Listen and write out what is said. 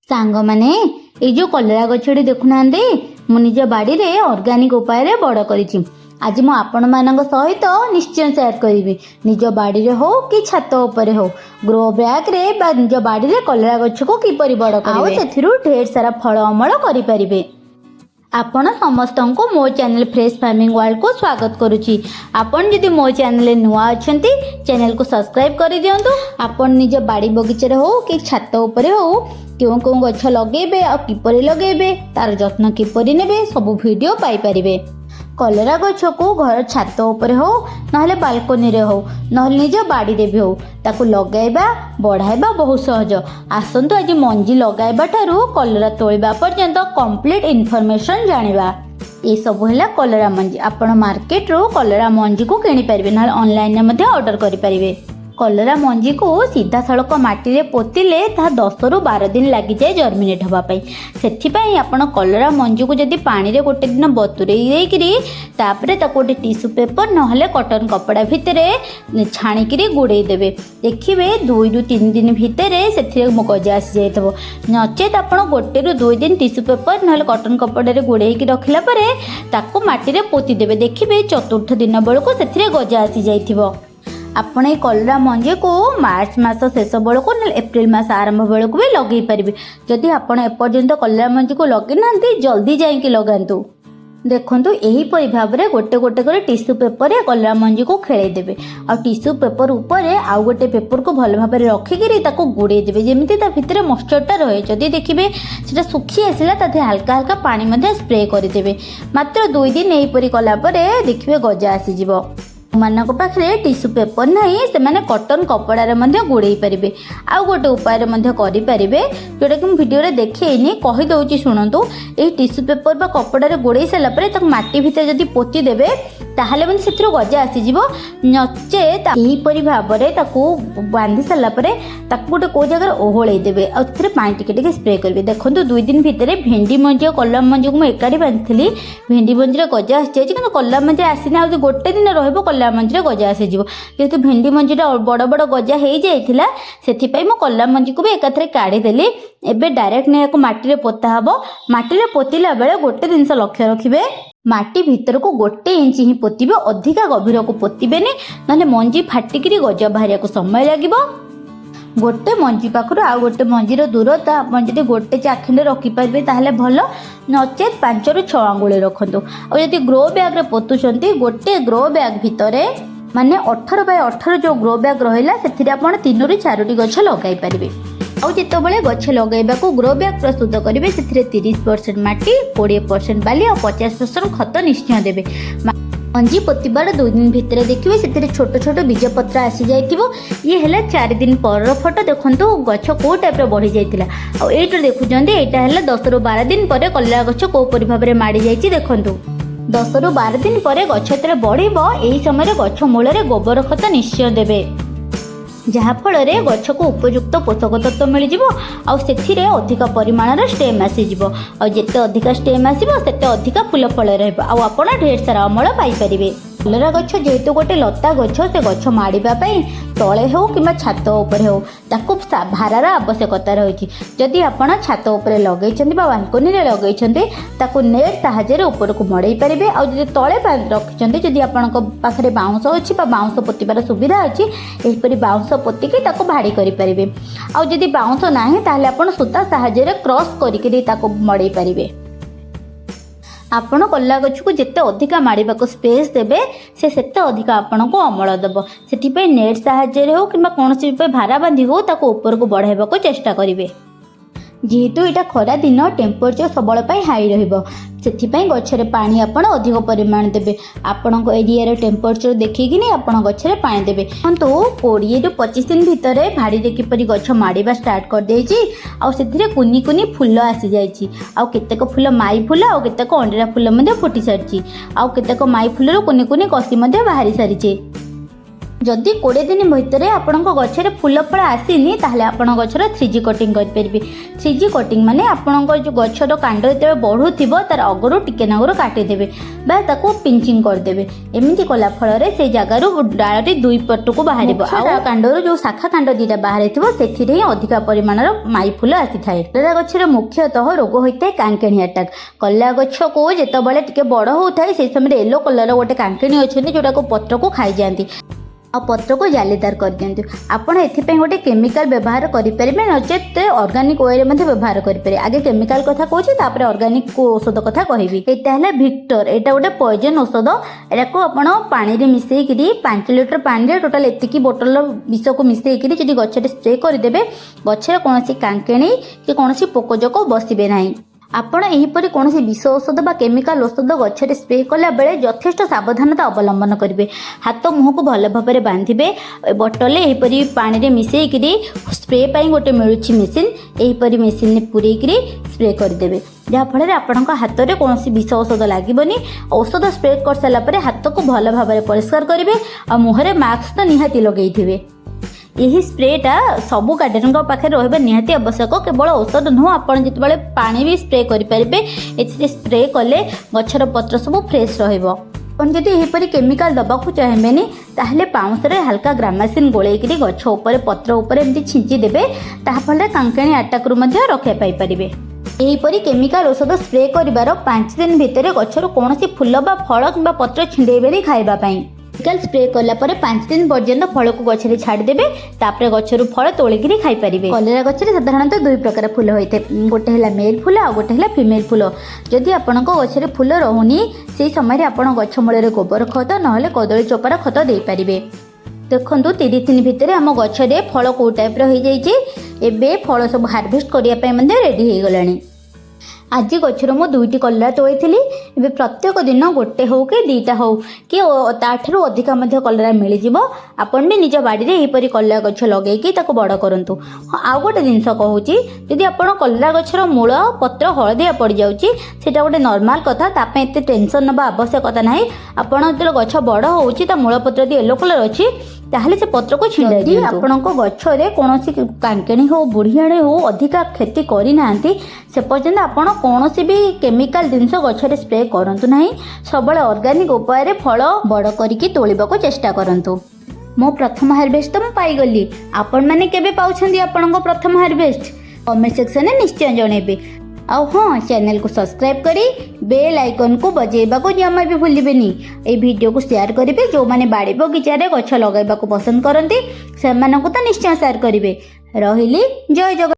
सांग माने ये जो कलरा गछटी देखुना मु निज बाड़ी रे ऑर्गेनिक उपाय बड़ करी। आज मु आपण मानक सहित निश्चय शेयर करी। निज बाड़ी रे हो कि छात उपरे हो ग्रो बैग रे बा निज बाड़ी रे कलरा गछ को किपरि बड़ करिवे सेथिरु ढेर सारा फल अमल करि परिबे। आपण समस्त को मो चैनल फ्रेश फार्मिंग वर्ल्ड को स्वागत करुच्ची। आपण जदि मो चैनल नुआ अछंती चैनल को सब्सक्राइब कर दियंतु। आपण निज बाड़ी बगीचे हो कि छात उपरे हो क्यों क्यों गछ लगेबे आ किपरि लगेबे तार जत्न किपरि नेबे सब वीडियो पाई परिबे। कलरा गछ को घर छात उपरे हो नहले बालकोनी रे हो नहले निज बाड़ी रे भी हो ताकू लगाइबा बढ़ाइबा बहुत सहज। आसंतु आज मंजी लगाइबा ठारू कलरा तोलिबा पर्यंत कंप्लीट इन्फॉर्मेशन जानिबा। ये सब है कलरा मंजी। आपण मार्केट रो कलरा मंजी को किनी परिबे नहले ऑनलाइन रे मध्ये ऑर्डर करि परिबे। कलरा मंजी को सीधा सड़क माटी रे पोतिले ता 10 रु 12 दिन लगी जाए जर्मिनेट हवा पाई। सेथिपाई आपण कलरा मंजी को जदि पानी रे गोटे दिन बतुरेई देइकरी तापरे ता गोटे टिश्यू पेपर नहले कॉटन कपड़ा भितरे छाणिकरी गुड़े देबे। देखिबे 2 रु 3 दिन भितरे सेथिरे गजा आसी जाइतबो। नचेत आपण गोटे रु 2 दिन टिश्यू पेपर नहले कॉटन कपड़ा रे गुड़ेई रखिला परे ताको माटी रे पोति देबे। देखिबे चतुर्थ दिन बेलको सेथिरे गजा आसी जाइथिबो। आपण ये कलरा मंजी को मार्च मास शेष बेलू ना एप्रिल मास आरंभ बेलू भी लगे पारे। जदि आपण एपर्यंत कलरा मंजी को लगे ना जल्दी जाइए लगातु। देखु यहीपरि भाव में गोटे गोटे कर टिश्यू पेपर कलरा मंजी को खेल देवे आ टिश्यू पेपर उपर आउ गोटे पेपर को भल भाव रखिकी गुड़े देवे जमी भितर मॉइस्चरटा रहे। जदि देखिए से सुखी आसला तादे हल्का हल्का पानी स्प्रे करदे। मात्र 2 दिन यहीपरि कलापर देखिए गजा आसीज। मानक पाखे टिश्यू पेपर नहीं से माने कॉटन कपड़ा रे मध्य गुड़े पारे। आउ गोटे उपाय करि पारिबे जोटा कि वीडियो देखेनी कहि दउची सुनंतु। ए टिश्यू पेपर बा कपड़ा रे गुड़े सारा पर तक माटी भितर जदि पोति देबे ताहले मन सेतिर गजा आसी जिवो। नचे एही परि भाव रे ताकू बांधी सारा पर ताकू गोटे को जगह ओहोळे देबे आ थिरे पानी टिके टिके स्प्रे करबे। देखंतु 2 दिन भितर भेंडी मंजी और कलरा मंजी को म एकाडी बांधीली। भेंडी मंजी रे गजा आसी जाय कि कलरा मंजी आसीना आ गोटे दिन रहबो कलरा मंजी रे गजा आसी जिवो। जेतु भेंडी मंजीटा बड़ बड़ गजा हो जाइथिला सेथिपाई मो कलरा मंजी को भी एकाथरे काढ़ी देली। एबे डायरेक्ट ने को माटी रे पोता हबो। माटी रे पोतिला बेले गोटे जिंस लक्ष्य रखिबे माटी भीतर को 1 इंच ही पोतिबे अधिका गभीर को पोतिबेनी नले मंजी फाटिकी गजा बाहरिया को समय लागिबो। गोटे मंजी पाखरु आ गोटे मंजीर दूरता आपण जदि गोटे चाखिंडे रखि पाइबे ताहले भलो। नचेत 5 रु 6 आंगुली रखंतु। आ जदि ग्रो बैग रे पोतुचंती गोटे ग्रो बैग भितरे माने 18 बाय 18 जो ग्रो बैग रहिला सेथिरे आपण 3 रु 4 गछ लगाई पारिबे। आउ जेतबेले गछ लगाइबा को ग्रो बैग प्रस्तुत करिवे सेथिरे 30% माटी 40% बाली और 50% खत निश्चय देबे। मंजी पोतिबार 2 दिन भितर देखिए से छोट छोट बीज पत्र आसी जाइथिबो। ये है 4 दिन पर फोटो देखंतु गछ को टाइप बढ़ी जाइतिला। आ एटा देखुचंदी एटा है 10 रु 12 दिन पर कलरा गछ को परि भाव रे माडी जाइछि। देखंतु 10 रु 12 दिन पर गछ तेरे बढ़िबो एही समय गछ मूल रे गोबर खत निश्चय देबे जहाँ फल गछ को उपयुक्त पोषक तत्व मिल जिवो। आ सेथिरे अधिक परिमाण स्टेम आसीजिवो। आ जेते अधिक स्टेम आसीबो सेते अधिक फूल फल रहबो। आ आपण ढेर सारा अमल पाई परिबे। कलरा गछ जेहेतु गोटे लता गछ से गछ माड़िबा पई तले हो किंबा छात ऊपर हो ताकू भारार आवश्यकता रही। जदि आपण छात ऊपर लगेइछन्ती बा बालकोनी रे लगेइछन्ती ताकू नेट साहाय्य ऊपर को मड़ेई पारिबे। आ जदि तले रखिछन्ती जदि आपणक पाखरे बाउंस अछि बा बाउंस पोतिबार सुविधा अछि एही परि बाउंस पोतिकी ताकू भाड़ी करि पारिबे। आ जदि बाउंस नाही ताहले आपण सूता साहाय्य रे क्रॉस करिकरी ताकू मड़ेई पारिबे। आपण कलरा गछ को जिते अधिका माड़िबा को स्पेस देबे से सेते अधिका आपण को अमल देबो। सेठिपे नेट साहाय्य हो किंबा कोनोसी पे भारा बांधी हो ताको ऊपर को बढ़ाइबा को चेष्टा करिवे। जेहेतु एटा खरा दिन टेम्परेचर सबल पाई हाई रहिबो सेठिपई गछरे पानी आपण अधिक परिमाण देबे। आपणक एरिया रे टेम्परेचर देखिकि नै आपण गछरे पानी देबे। तो 20 रु 25 दिन भितर भाड़ी रे किपरि गछ माड़िबा स्टार्ट कर देछि। आ सेथिरे कुनी कुनी फूल आसी जाइछि। आ केतेक फूल माई फूल आ केतेक अंडीरा फूल मध्ये फुटी सारिछि। आ केतेक माई फूल रो कुनी कुनी कसी मध्ये बाहरी सारिछि। जदि 20 दिन भितर आपण गचर फूल फल आसीनी ताहले आपण गचर 3G कटिंग करेंगे। 3G कटिंग माने आपण जो गचर कांड जो बढ़ुव तार अगरू टिके नागुर काटिदेवे बा ताको पिंचिंग करदेवे। एमती कला फल से जगार डालटी दुई पट को बाहर कांडर जो शाखा कांड दीटा बाहर से अधिका परिमाण माई फूल आसी थाए। कलरा गचर मुख्यतः रोग होता है कांकेणी अटैक। कलरा गछ को जितेबाला टिके बड़ होता है से समय येलो कलर गोटे कांकेणी अच्छे जोटा को पत्र को खाई जाती आ पत्र को जालीदार कर दियंतु। आपण एथिपे गोटे केमिकल व्यवहार करें नचेत ऑर्गेनिक वे में व्यवहार करें। आगे केमिकल कथा कहूँ तापर ऑर्गेनिक औषध कथा कहबी। एटा है विक्टर, एटा गोटे पॉइजन औषध। एटा को आपण पानी रे मिसेइकरी 5 लीटर पानी रे टोटल एतिकी बोतल विष को मिसेइकरी जदि गछरे स्प्रे करदेबे गछरे कोनोसी कांकेणी कि कोनोसी पोकजोक बसिबे नाही। आपण एहीपरि कौन विष औषध बा केमिकल औषध गछरे स्प्रे कला बेले यथेष्ट सावधानता अवलंबन करेंगे। हाथ मुह को भल भाव में बांधे। बोतल एहीपरि पानी रे मिसेइकरी स्प्रे पाई गोटे मिलुछि मेसीन, एहीपरि मेसीन ने पुरेइकरी स्प्रे करदेबे जहाँफल आपण हाथ में कौन विष औषध लगे। औषध स्प्रे कर सारा पर हाथ को भल भाव में परिष्कार करेंगे और मुहरे मास्क तो निहाती लगे। यही स्प्रेटा सबू गार्डेन पाखे रहा निहाती आवश्यक। केवल औषध नुह आप जिते पानी भी स्प्रे करेंगे। ए स्प्रे कले गछर पत्र सब फ्रेश रही। यहीपरि केमिकल दबाक चाहिए ताहले पाउंसरे हल्का ग्रामासिन गोलेकरी गछ उपर पत्र उपर एमती छिंची देबे ताफल कांकेणी अटैक रु मध्य रक्षा पाई परिबे। एहीपरि केमिकल औषध स्प्रे करिवार 5 दिन भितर गछर कोनोसी फूल बा फल किंबा पत्र छिंडेबेनी खाइबा पई। केमिकल स्प्रे कला पर 5 दिन पर्यंत फल को गछरे छाड़देवे तापर गछरु फल तोलिकी खाई पारिबे। कलेरा गछरे साधारणतः 2 प्रकार फूल होइते, गोटे है मेल फूल आ गोटे है फीमेल फूल। जदि आपण गछरे फूल रहुनी से समय आपण गछ मूल गोबर खत नहले कदली चोपार खत दे पारिबे। देखंतु 30 दिन भितर आम गछरे फल को टाइप हो जाइए। एबे फल सब हार्वेस्ट करिया पय मध्ये रेडी हो गलानी। आज गछर मु 2टी कलरा तोड़ी। ए प्रत्येक दिन गोटे हो कि 2टा हो कि ताठू अधिका कलरा मिल जाव। आपण भी निज बाड़ी में यहीपरि कलरा गछ लगे बड़ करूँ। हाँ आउ गोटे जिनस कहूँ जदि आप कलरा गछर मूल पत्र हलदिया पड़ जाऊँगी सेटा गोटे नॉर्मल कथा, तापे एते टेंशन नबा आवश्यकता ना। आपण जो गछ बड़ होउची ता मूल पत्र दी येलो कलर अच्छी ताहले से पत्र को छिंडा दियंतु। आपण गछरे कोनोसी कांकेणी हो बुढ़ियाड़े हो अधिका खेती करि नांती से पर्यंत आपण कोनोसी भी केमिकल जिनस गछरे स्प्रे करंतु नाही। सबले ऑर्गेनिक उपाय रे फल बड़ करिकि तोलिबाको चेष्टा करंतु। मो प्रथम हार्वेस्ट तो पाई गली। आपण माने केबे पाउछंदी आपणको प्रथम हार्वेस्ट कमेंट सेक्शन में निश्चय जणेबे। आउ हाँ चैनल को सब्सक्राइब करी बेल आइकन को बजेबा को जमा भी भूलिबेनी। ए वीडियो को शेयर करेंगे जो माने बाड़ी बगीचा रे गछ लगाइबा को पसंद करंती सेमानकु तो निश्चय शेयर करेंगे। रहिली जय जगन्नाथ।